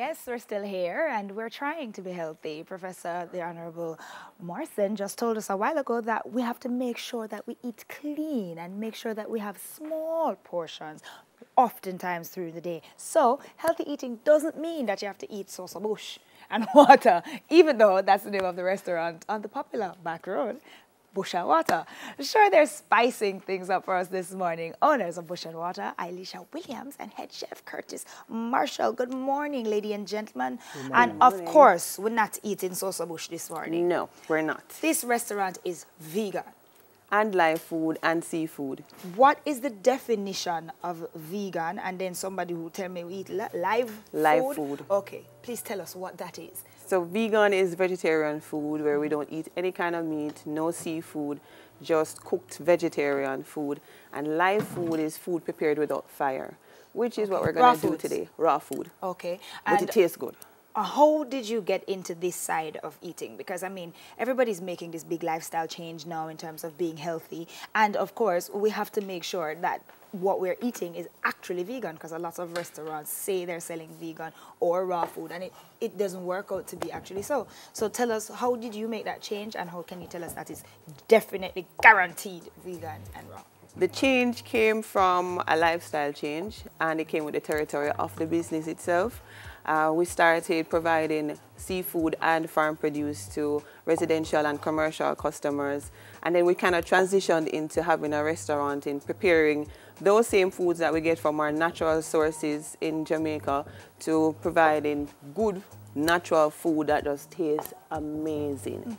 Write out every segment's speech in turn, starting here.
Yes, we're still here and we're trying to be healthy. Professor, the Honorable Morrison just told us a while ago that we have to make sure that we eat clean and make sure that we have small portions oftentimes through the day. So healthy eating doesn't mean that you have to eat salsa bush and water, even though that's the name of the restaurant on the popular back road. Bush and Water. Sure, they're spicing things up for us this morning. Owners of Bush and Water, Elisha Williams and head chef Curtis Marshall. Good morning, ladies and gentlemen. And of course, we're not eating salsa bush this morning. No, we're not. This restaurant is vegan. And live food and seafood. What is the definition of vegan? And then somebody who tell me we eat live food. Okay, please tell us what that is. So vegan is vegetarian food where we don't eat any kind of meat, no seafood, just cooked vegetarian food. And live food is food prepared without fire, which is what we're going to do today. Raw food. Okay. But it tastes good. How did you get into this side of eating? Because, I mean, everybody's making this big lifestyle change now in terms of being healthy. And, of course, we have to make sure that what we're eating is actually vegan, because a lot of restaurants say they're selling vegan or raw food, and it doesn't work out to be actually so. So tell us, how did you make that change, and how can you tell us that it's definitely guaranteed vegan and raw? The change came from a lifestyle change, and it came with the territory of the business itself. We started providing seafood and farm produce to residential and commercial customers. And then we kind of transitioned into having a restaurant and preparing those same foods that we get from our natural sources in Jamaica to providing good natural food that just tastes amazing.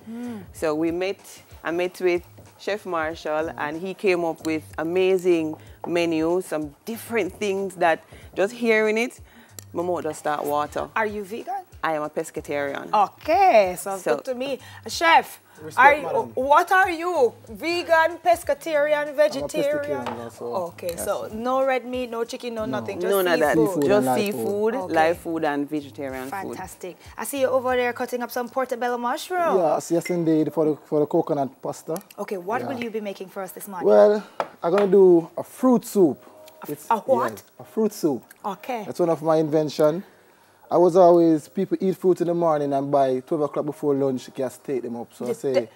So I met with Chef Marshall, and he came up with amazing menus, some different things that just hearing it, my mouth just start water. Are you vegan? I am a pescatarian. Okay, sounds good to me. Chef, what are you? Vegan, pescatarian, vegetarian? I'm a pescatarian also. Okay, so no red meat, no chicken, no nothing, just none of that. seafood. Just seafood, live food, and vegetarian food. Fantastic. I see you over there cutting up some portobello mushroom. Yes, indeed, for the coconut pasta. Okay, what will you be making for us this morning? Well, I'm going to do a fruit soup. A what? Yes, a fruit soup. Okay. That's one of my invention. I was always, people eat fruit in the morning and by 12 o'clock before lunch, just take them up. So I say,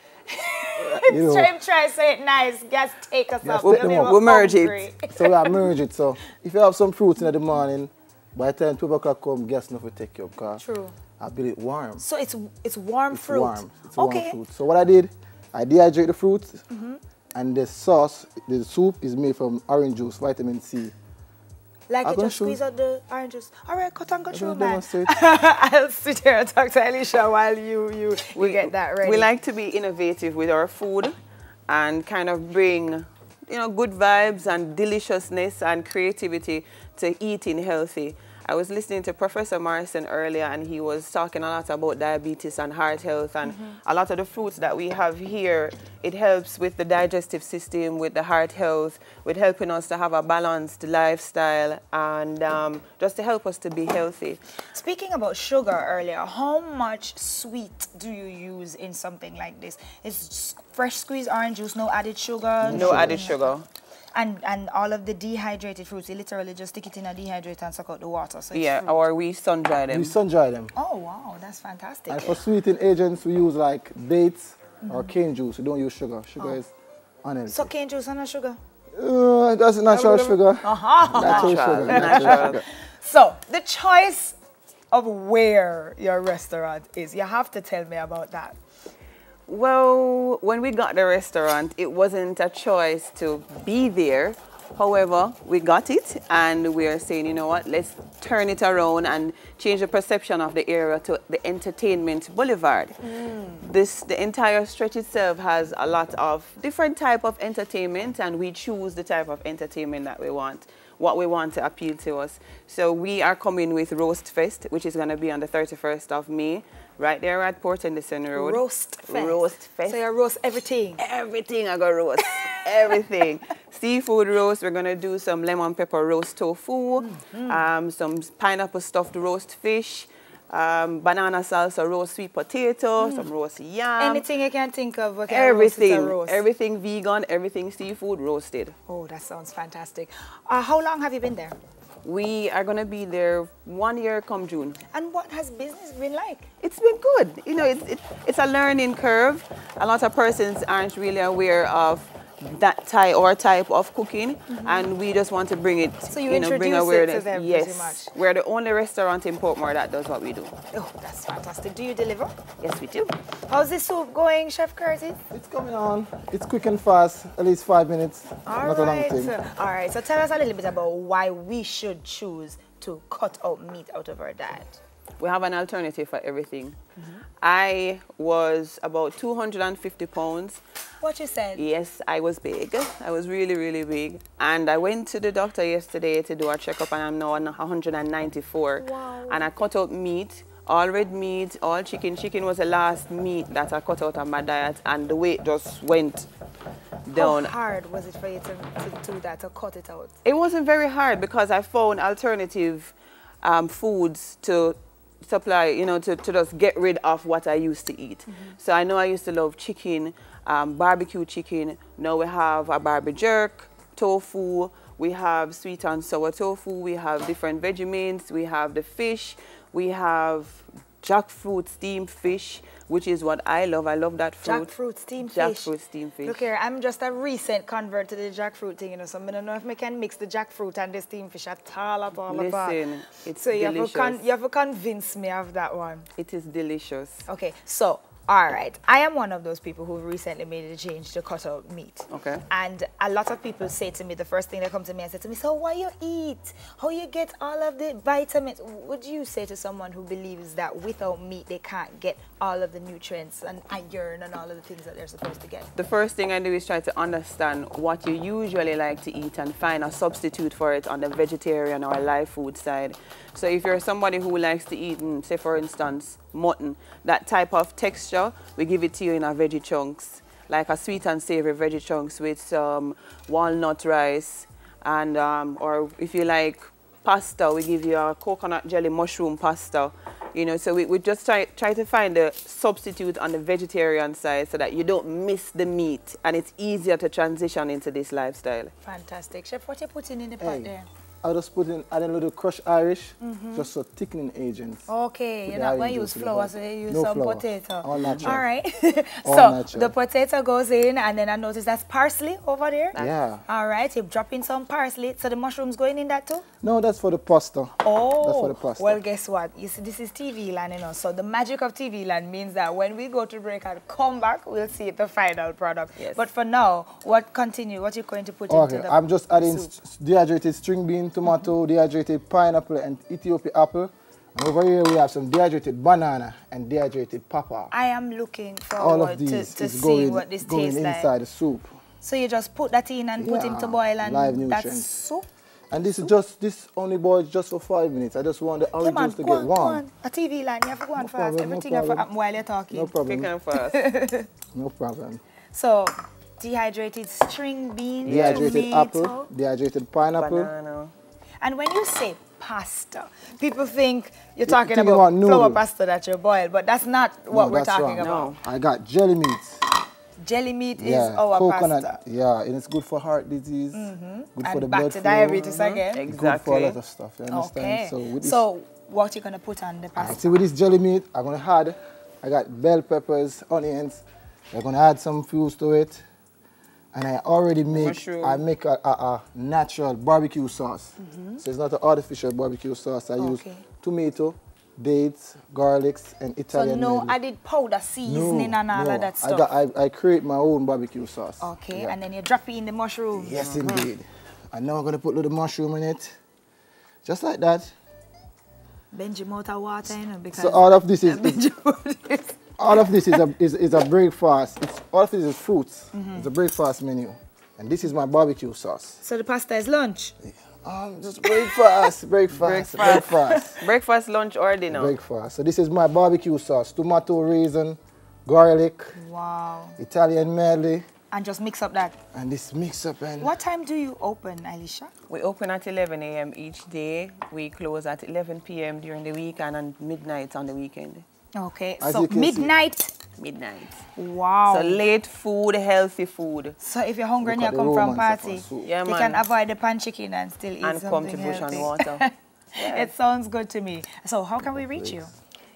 you know. Try to say it nice. Just take us up. We'll merge it. So I merge it. So if you have some fruits in the morning, by the time 12 o'clock come, guess enough to take you up. Because true. I build it warm. So it's warm fruit? Warm. It's warm fruit. So what I did, I dehydrate the fruit. And the sauce, the soup is made from orange juice, vitamin C. Like you just squeeze out the orange juice. All right, cut and go through, man. I'll sit here and talk to Elisha while you get that ready. We like to be innovative with our food and kind of bring, good vibes and deliciousness and creativity to eating healthy. I was listening to Professor Morrison earlier, and he was talking a lot about diabetes and heart health, and a lot of the fruits that we have here, it helps with the digestive system, with the heart health, with helping us to have a balanced lifestyle, and just to help us to be healthy. Speaking about sugar earlier, how much sweet do you use in something like this? It's fresh squeezed orange juice, no added sugar? No added sugar. And all of the dehydrated fruits, you literally just stick it in a dehydrator and suck out the water. So it's fruit. Or we sun dry them. We sun dry them. Oh, wow, that's fantastic. And for sweetening agents, we use like dates or cane juice. We don't use sugar. Sugar is unhealthy. So cane juice and no sugar? That's natural sugar. Natural sugar. So, the choice of where your restaurant is, you have to tell me about that. Well, when we got the restaurant, it wasn't a choice to be there. However, we got it, and we are saying, you know what, let's turn it around and change the perception of the area to the entertainment boulevard. The entire stretch itself has a lot of different type of entertainment, and we choose the type of entertainment that we want, what we want to appeal to us. So we are coming with Roast Fest, which is going to be on the 31st of May. Right there at Port Henderson Road. Roast Fest. Roast Fest. So you roast everything? Everything I got roast. Everything. Seafood roast. We're going to do some lemon pepper roast tofu, some pineapple stuffed roast fish, banana salsa roast sweet potato, some roast yam. Anything you can think of. Everything. Everything vegan, everything seafood roasted. Oh, that sounds fantastic. How long have you been there? We are going to be there 1 year come June. And what has business been like? It's been good. You know, it's a learning curve. A lot of persons aren't really aware of that type of cooking, and we just want to bring it, So you bring introduce it awareness. to them Yes, pretty much. we're the only restaurant in Portmore that does what we do. Oh, that's fantastic. Do you deliver? Yes, we do. How's the soup going, Chef Curtis? It's coming on. It's quick and fast, at least 5 minutes. All Not a long right. thing. All right. So tell us a little bit about why we should choose to cut out meat out of our diet. We have an alternative for everything. I was about 250 pounds. What you said? Yes, I was big. I was really, really big. And I went to the doctor yesterday to do a checkup, and I'm now on 194. Wow. And I cut out meat, all red meat, all chicken. Chicken was the last meat that I cut out of my diet, and the weight just went down. How hard was it for you to do that, to cut it out? It wasn't very hard because I found alternative foods to supply, you know, to just get rid of what I used to eat. So I know I used to love chicken, barbecue chicken. Now we have a barbie jerk, tofu, we have sweet and sour tofu, we have different Vegemins, we have the fish, we have jackfruit steamed fish, which is what I love. I love that fruit. Jackfruit steamed fish. Jackfruit steamed fish. Look here, I'm just a recent convert to the jackfruit thing, you know, so I don't know if I can mix the jackfruit and the steamed fish at all. Listen, it's so delicious. you have to convince me of that one. It is delicious. Okay, so, all right. I am one of those people who recently made a change to cut out meat. Okay. And a lot of people say to me, the first thing they come to me and say to me, so why you eat? How you get all of the vitamins? Would you say to someone who believes that without meat they can't get all of the nutrients and iron and all of the things that they're supposed to get? The first thing I do is try to understand what you usually like to eat and find a substitute for it on the vegetarian or live food side. So if you're somebody who likes to eat, say for instance, mutton, that type of texture, we give it to you in our veggie chunks, like a sweet and savory veggie chunks with some walnut rice, and or if you like pasta, we give you a coconut jelly mushroom pasta. You know, so we just try to find a substitute on the vegetarian side so that you don't miss the meat and it's easier to transition into this lifestyle. Fantastic. Chef, what you putting in the pot there? I just put in add a little crushed Irish, just for thickening agents. Okay, you're not going to use flour, so you use some flour. potato. All natural. All right. All So natural. the potato goes in, and then I notice that's parsley over there. Yeah. All right, you drop in some parsley. So the mushrooms going in that too? No, that's for the pasta. Oh, That's for the pasta. well, guess what? You see, this is TV land, you know. So the magic of TV land means that when we go to break and come back, we'll see the final product. Yes. But for now, what you're going to put Okay, into the I'm just adding soup? dehydrated string bean, tomato, dehydrated pineapple, and Ethiopian apple. And over here we have some dehydrated banana and dehydrated pawpaw. I am looking All of forward these to is see going, what this going tastes inside like. the soup. So you just put that in and put him to boil, and live that's nutrients. soup? And this is just, this only boils just for 5 minutes. I just want the Come on, oranges to go get on, warm. go on. A TV line, you have to go on No fast. problem, no Everything have to problem. happen while you're talking. No problem. Quick and fast. No problem. So, dehydrated string beans, Dehydrated tomato. apple, dehydrated pineapple. Banana. And when you say pasta, people think you're talking thinking about about flour noodle. pasta that you boil, but that's not what No, we're that's talking wrong. about. No. I got jelly meat. Jelly meat is Yeah, our coconut. pasta. Yeah, and it's good for heart disease. Good for the And back blood to flow. diabetes again. Good for a Exactly. lot of stuff. You understand? Okay. So with this, So, what you gonna put on the pasta? see with this jelly meat, I'm gonna add. I got bell peppers, onions. I'm gonna add some fuse to it, and I already Mushroom. make a natural barbecue sauce. So it's not an artificial barbecue sauce. I use Okay. tomato, dates, garlics, and So Italian. no medley. added powder, seasoning, and all of that stuff. I create my own barbecue sauce. Okay, Yeah. and then you drop it in the mushroom. Yes, indeed. And now I'm gonna put a little mushroom in it, just like that. Benji out of water, you know, because So all of this is Benji put all of this is a breakfast. All of this is fruits. It's a breakfast menu, and this is my barbecue sauce. So the pasta is lunch. Just breakfast, breakfast. Breakfast, lunch, or dinner. Breakfast. So this is my barbecue sauce: tomato, raisin, garlic, Wow. Italian medley, And just mix up that. and this mix up and. What time do you open, Alicia? We open at 11 a.m. each day. We close at 11 p.m. during the week and at midnight on the weekend. Okay, As so you can see- midnight midnight. Wow. So late food, healthy food. So if you're hungry and Look you at the come from romance of party, our soup. Yeah, you man. can avoid the pan chicken and still eat And something come to Bush healthy. and Water. Yeah. It sounds good to me. So how can we reach you?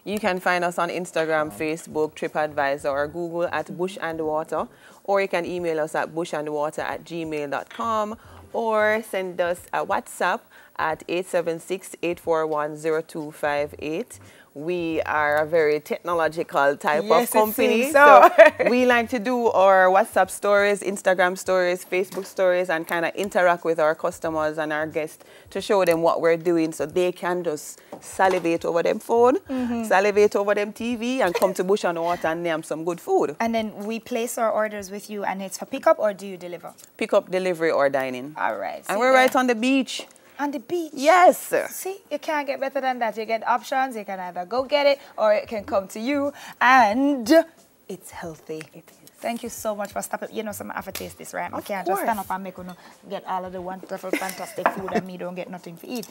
You can find us on Instagram, Facebook, TripAdvisor, or Google at Bush and Water, or you can email us at bushandwater@gmail.com, or send us a WhatsApp at 876-841-0258. We are a very technological type Yes, of company, it seems so. we like to do our WhatsApp stories, Instagram stories, Facebook stories, and kind of interact with our customers and our guests to show them what we're doing so they can just salivate over them phone, salivate over them TV, and come to Bush and Water and name some good food. And then we place our orders with you, and it's for pickup, or do you deliver? Pick up, delivery, or dining. All right. And we're right on the beach. On the beach. Yes. See, you can't get better than that. You get options. You can either go get it or it can come to you. And it's healthy. It is. Thank you so much for stopping. You know, some I have to taste this, right? I can't just stand up and make you get all of the wonderful, fantastic food and me don't get nothing to eat.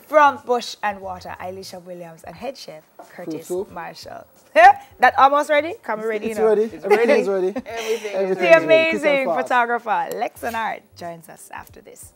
From Bush and Water, Elisha Williams and head chef Curtis Marshall. That almost ready? Come ready, It's ready. Everything's ready. Everything. Everything's The ready. Quick and amazing fast. photographer Lex Nard joins us after this.